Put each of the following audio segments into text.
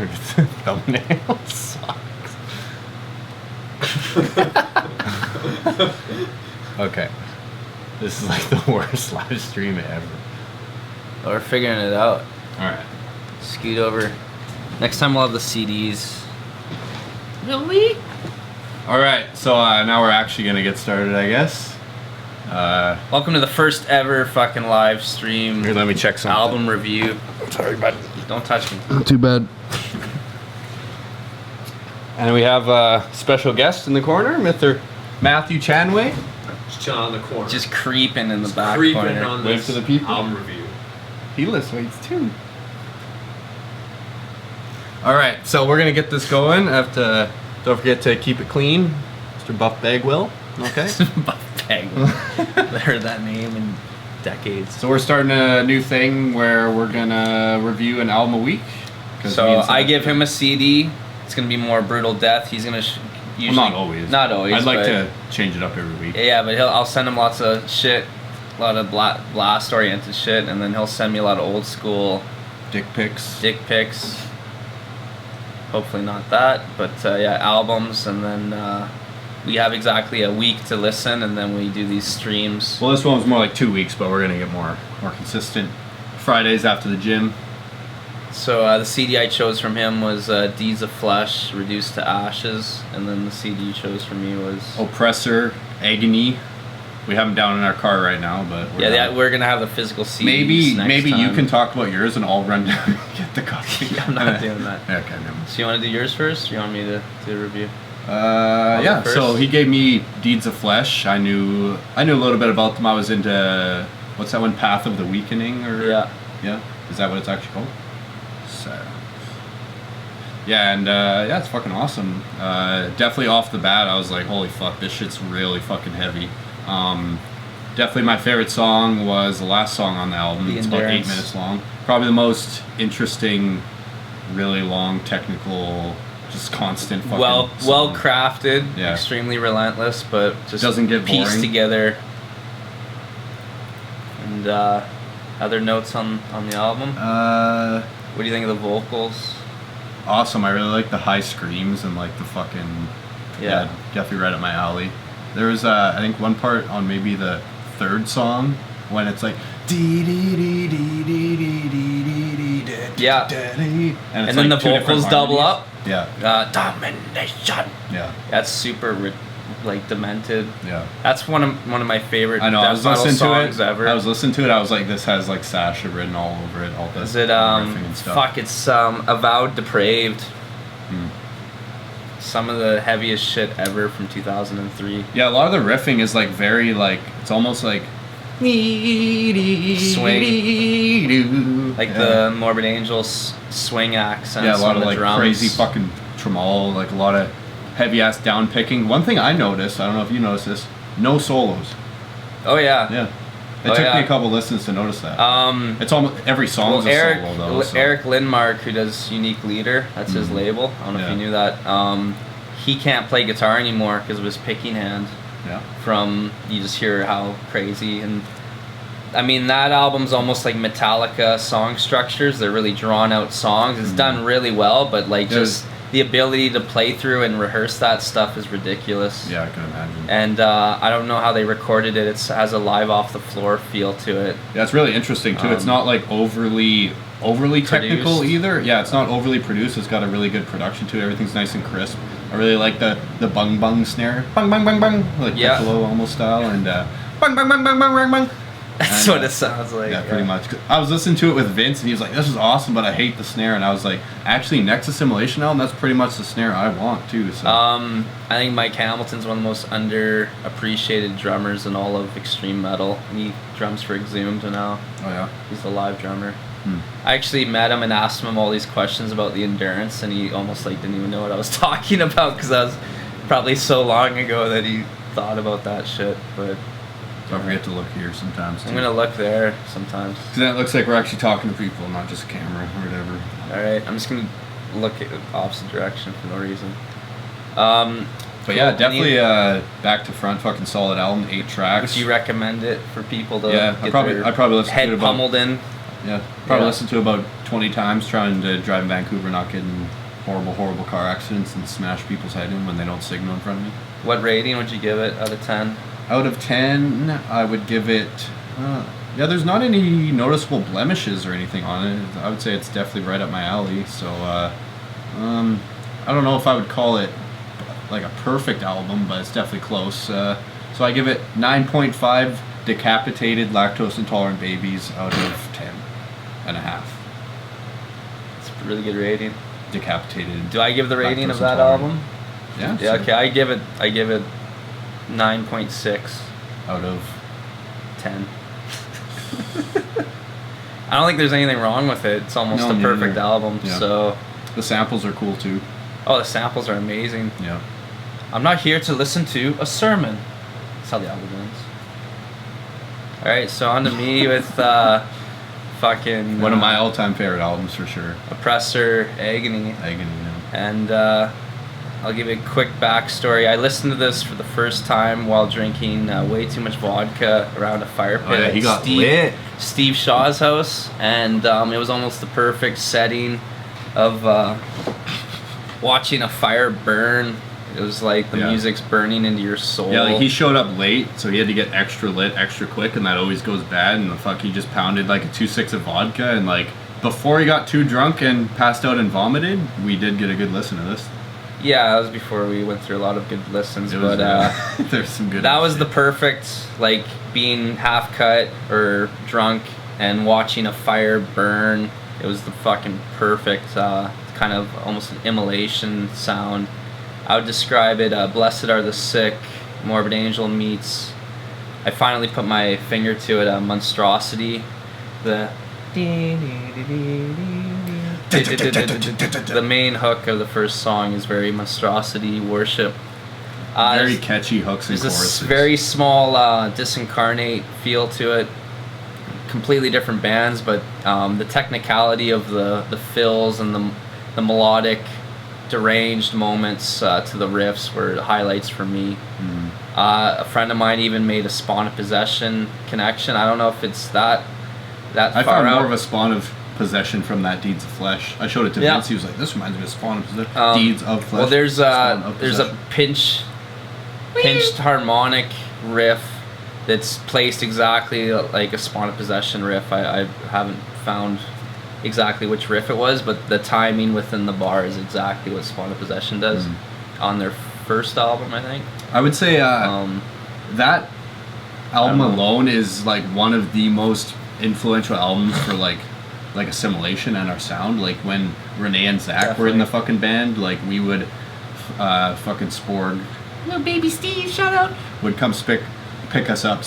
thumbnail sucks. Okay. This is like the worst live stream ever. We're figuring it out. Alright. Scoot over. Next time we'll have the CDs. Really? Alright, so now we're actually gonna get started, I guess. Welcome to the first ever fucking live stream. Here, let me check something. Album review. Sorry, bud. Don't touch me. Not too bad. And we have a special guest in the corner, Mr. Matthew Chanway. Just chilling on the corner. Just creeping in the back creeping corner. on Wave this to the people. album review. He lifts weights too. Alright, so we're gonna get this going. Don't forget to keep it clean. Mr. Buff Bagwell. Okay. Buff Bag. I heard that name in decades. So we're starting a new thing where we're gonna review an album a week. So I give him a CD. It's gonna be more Brutal Death. He's gonna usually not always. Not always. I'd like to change it up every week. Yeah, but I'll send him lots of shit, a lot of blast oriented shit, and then he'll send me a lot of old school Dick pics. Hopefully not that, but yeah, albums, and then we have exactly a week to listen, and then we do these streams. Well, this one was more like 2 weeks, but we're gonna get more consistent. Fridays after the gym. So the CD I chose from him was Deeds of Flesh, Reduced to Ashes, and then the CD you chose for me was Oppressor, Agony. We have them down in our car right now, but we're gonna have the physical CDs. Maybe next you time. can talk about yours, and I'll run down and get the coffee. I'm not doing that. Okay, never mind. So you want to do yours first, or you want me to do a review? Yeah. So he gave me Deeds of Flesh. I knew a little bit about them. I was into what's that one, Path of the Weakening, or yeah. Is that what it's actually called? So yeah, and yeah, it's fucking awesome. Definitely off the bat, I was like, holy fuck, this shit's really fucking heavy. Definitely my favorite song was the last song on the album. It's about 8 minutes long. Probably the most interesting, really long, technical, just constant fucking well song. crafted, Yeah. Extremely relentless, but just doesn't get pieced boring. together. And other notes on the album? What do you think of the vocals? Awesome. I really like the high screams and like the fucking definitely right up my alley. There was I think one part on maybe the third song when it's like dee dee dee dee dee dee dee dee Yeah. and then the two different vocals double harmonies. up. Yeah. Domination. Yeah. That's super like demented. Yeah. That's one of my favorite I know. I was listening songs to it. ever. I was listening to it. I was like, this has like Sasha written all over it. All this. Is it riffing and stuff. fuck? It's Avowed Depraved. Hmm. Some of the heaviest shit ever from 2003. Yeah, a lot of the riffing is like very like it's almost like swing, like the Morbid Angels swing accents. Yeah, a lot of the like drums. crazy fucking tremolo, like a lot of heavy ass down picking. One thing I noticed, I don't know if you noticed this, no solos. Oh yeah. Yeah. It took me a couple listens to notice that. It's almost every song is a solo though. So. Eric Lindmark, who does Unique Leader, that's his label. I don't know if you knew that. He can't play guitar anymore because of his picking hand. Yeah. From you just hear how crazy, and I mean that album's almost like Metallica song structures. They're really drawn out songs. It's done really well, but like just the ability to play through and rehearse that stuff is ridiculous. Yeah, I can imagine. And I don't know how they recorded it. It has a live off the floor feel to it. Yeah, it's really interesting too. It's not like overly technical either. Yeah, it's not overly produced. It's got a really good production to it. Everything's nice and crisp. I really like the bung bung snare, bung bung bung bung, like piccolo almost style, and bung bung bung bung bung bung bung. That's what it sounds like. Yeah, pretty much. I was listening to it with Vince, and he was like, "This is awesome, but I hate the snare." And I was like, "Actually, next Assimilation album, that's pretty much the snare I want too." So. I think Mike Hamilton's one of the most underappreciated drummers in all of extreme metal. He drums for Exhumed now. Oh yeah. He's the live drummer. I actually met him and asked him all these questions about the Endurance, and he almost like didn't even know what I was talking about because that was probably so long ago that he thought about that shit. But don't forget to look here sometimes. I'm gonna look there sometimes. Because then it looks like we're actually talking to people, not just a camera or whatever. All right, I'm just gonna look at the opposite direction for no reason. But yeah, definitely back to front, fucking solid album, 8 tracks. Would you recommend it for people to I probably listened head to it about, pummeled in? Yeah, probably listened to about 20 times trying to drive in Vancouver, not getting horrible car accidents and smash people's head in when they don't signal in front of me. What rating would you give it out of 10? Out of 10, I would give it... yeah, there's not any noticeable blemishes or anything on it. I would say it's definitely right up my alley. So, I don't know if I would call it like a perfect album, but it's definitely close. So I give it 9.5 decapitated lactose intolerant babies out of 10 and a half. It's a really good rating. Decapitated. Do I give the rating of that album? Yeah. Yeah. Okay. I give it 9.6 out of 10. I don't think there's anything wrong with it. It's almost a perfect album. Yeah. So the samples are cool too. Oh, the samples are amazing. Yeah. I'm not here to listen to a sermon. That's how the album ends. All right, so on to me with fucking one of my all-time favorite albums for sure. Oppressor, Agony. Agony. Yeah. And I'll give you a quick backstory. I listened to this for the first time while drinking way too much vodka around a fire pit. Oh, yeah, he got lit. Steve Shaw's house, and it was almost the perfect setting of watching a fire burn. It was like the music's burning into your soul. Yeah, like he showed up late, so he had to get extra lit, extra quick, and that always goes bad. And the fuck, he just pounded like a 2.6 of vodka, and like before he got too drunk and passed out and vomited, we did get a good listen to this. Yeah, that was before we went through a lot of good listens, but there's some good. That was the perfect, like being half cut or drunk and watching a fire burn. It was the fucking perfect kind of almost an immolation sound. I would describe it, Blessed Are the Sick, Morbid Angel meets, I finally put my finger to it, Monstrosity. The main hook of the first song is very Monstrosity worship. Very catchy hooks and choruses. There's a very small Disincarnate feel to it. Completely different bands, but the technicality of the fills and the melodic deranged moments to the riffs were highlights for me. A friend of mine even made a Spawn of Possession connection. I don't know if it's that I far found out. more of a Spawn of Possession from that Deeds of Flesh. I showed it to Vince. He was like, "This reminds me of Spawn of Possession." Deeds of Flesh. Well, there's a pinched harmonic riff that's placed exactly like a Spawn of Possession riff. I haven't found exactly which riff it was, but the timing within the bar is exactly what Spawn of Possession does on their first album, I think. I would say that album alone is like one of the most influential albums for like Assimilation and our sound. Like when Renee and Zach were in the fucking band, like we would fucking Sporg, little baby Steve, shout out, would come spick us up.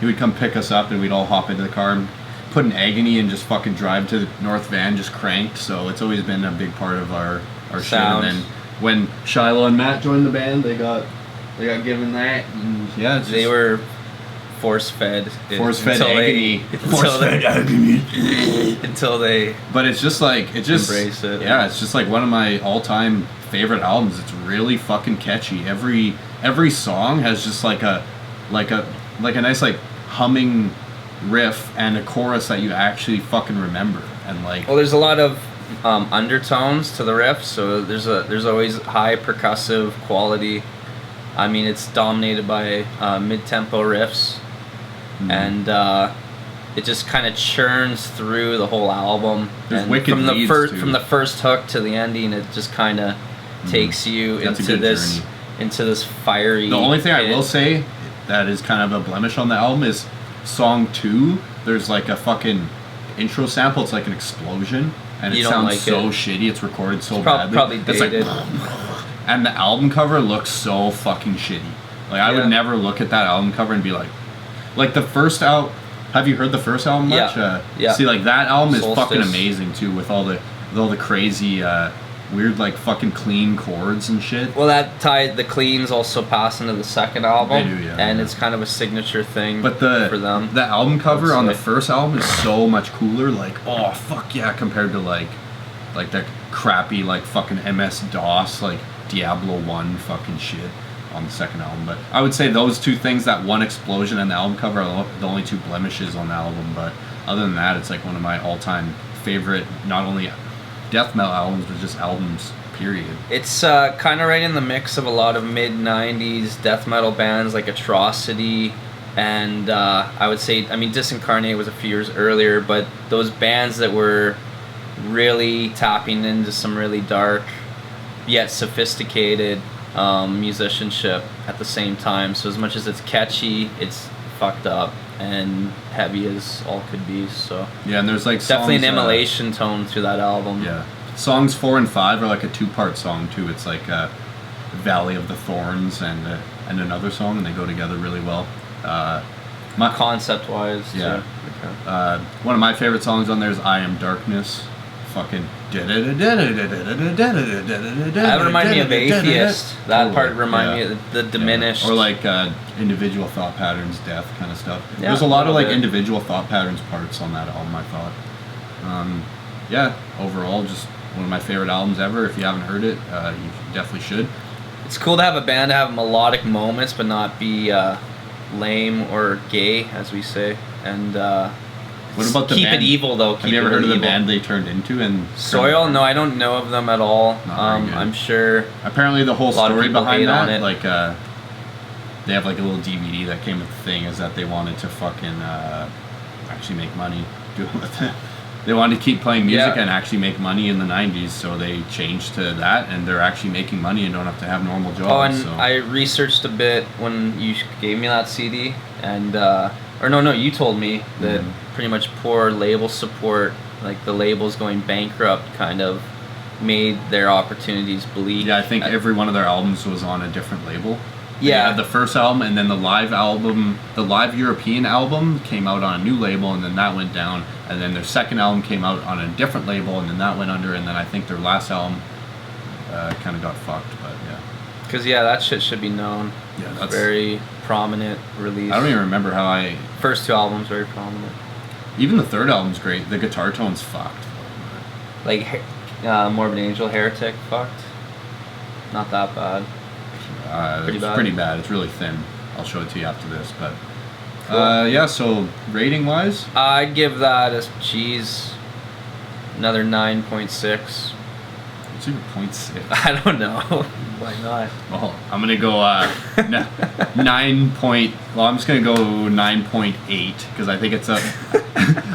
He would come pick us up and we'd all hop into the car and put an Agony and just fucking drive to the North Van just cranked. So it's always been a big part of our shit. And then when Shiloh and Matt joined the band, they got given that, and they were force-fed Agony. Until they but it's just like embrace it. Yeah, it's just like one of my all-time favorite albums. It's really fucking catchy. Every song has just like a nice like humming riff and a chorus that you actually fucking remember. And like, well, there's a lot of undertones to the riff, so there's always high percussive quality. I mean, it's dominated by mid-tempo riffs, and it just kind of churns through the whole album. There's and wicked from the leads, first too. From the first hook to the ending, it just kind of takes you into this fiery. The only thing I will say that is kind of a blemish on the album is song 2. There's like a fucking intro sample. It's like an explosion, and it sounds so shitty. It's recorded so badly. Probably dated. It's like, and the album cover looks so fucking shitty. Like I would never look at that album cover and be like the first album. Have you heard the first album much? Yeah. See, like that album is Solstice. fucking amazing too, with all the crazy weird like fucking clean chords and shit. Well, the cleans also pass into the second album. They do, yeah. And it's kind of a signature thing But for them. the album cover on the first album is so much cooler. Like, oh fuck yeah, compared to like that crappy like fucking MS-DOS like Diablo 1 fucking shit on the second album. But I would say those two things, that one explosion and the album cover, are the only two blemishes on the album. But other than that, it's like one of my all-time favorite, not only death metal albums, but just albums, period? It's kind of right in the mix of a lot of mid-90s death metal bands like Atrocity, and I would say, I mean, Disincarnate was a few years earlier, but those bands that were really tapping into some really dark yet sophisticated musicianship at the same time. So as much as it's catchy, it's fucked up and heavy as all could be. So yeah, and there's like definitely songs, an immolation tone to that album. Yeah, songs 4 and 5 are like a 2-part song too. It's like Valley of the Thorns and another song, and they go together really well. Concept wise, yeah. Okay. One of my favorite songs on there is I Am Darkness. Fucking that reminded me of Atheist. That part reminded me of the diminished. Or like Individual Thought Patterns, Death kind of stuff. Yeah, there's a lot of like Individual Thought Patterns parts on that album, I thought. Yeah, overall just one of my favorite albums ever. If you haven't heard it, you definitely should. It's cool to have a band to have melodic moments but not be lame or gay, as we say. And what about the keep band? it evil though. Have you ever heard of the band they turned into? And Soil? No, I don't know of them at all. I'm sure. Apparently, the whole story behind that, like, they have like a little DVD that came with the thing, is that they wanted to fucking actually make money doing with it. They wanted to keep playing music and actually make money in the 90s, so they changed to that, and they're actually making money and don't have to have normal jobs. Oh, and I researched a bit when you gave me that CD, and or no, you told me that pretty much poor label support, like the labels going bankrupt, kind of made their opportunities bleak. Yeah, I think every one of their albums was on a different label. Yeah. They had the first album, and then the live album, the live European album came out on a new label, and then that went down. And then their second album came out on a different label, and then that went under. And then I think their last album kind of got fucked, but yeah. Because that shit should be known. Yeah, that's very prominent release. I don't even remember how First 2 albums very prominent. Even the third album's great. The guitar tone's fucked. Like Morbid Angel, Heretic, fucked. Not that bad. Pretty bad. It's really thin. I'll show it to you after this, but cool. Yeah. So rating wise, I'd give that another 9.6. What's your 0.6? I don't know. Why not? Well, I'm gonna go 9 point. Well, I'm just gonna go 9.8 because I think it's a.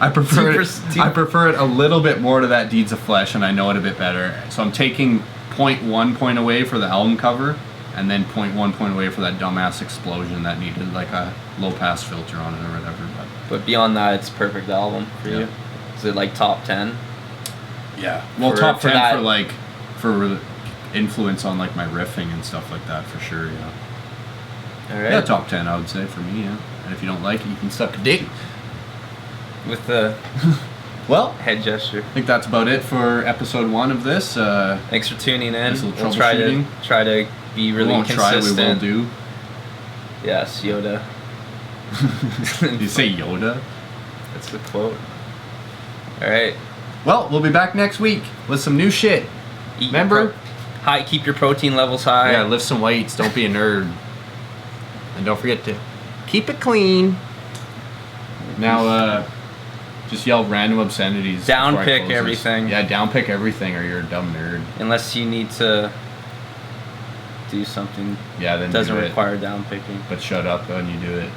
I prefer it a little bit more to that Deeds of Flesh, and I know it a bit better. So I'm taking 0.1 point away for the album cover, and then 0.1 point away for that dumbass explosion that needed like a low pass filter on it or whatever. But beyond that, it's a perfect album for you. Is it like top 10? Yeah. Well, top 10 for influence on like my riffing and stuff like that for sure. Yeah. All right. Yeah, top 10 I would say for me. Yeah. And if you don't like it, you can suck a dick. With the head gesture. I think that's about it for episode 1 of this. Thanks for tuning in. We'll try to be really consistent. We will do. Yes, Yoda. Did you say Yoda? That's the quote. All right. Well, we'll be back next week with some new shit. Remember? Keep your protein levels high. Yeah, lift some weights. Don't be a nerd. And don't forget to keep it clean. Now, just yell random obscenities. Downpick everything. Yeah, downpick everything, or you're a dumb nerd. Unless you need to do something. Yeah, then doesn't require downpicking. But shut up when you do it.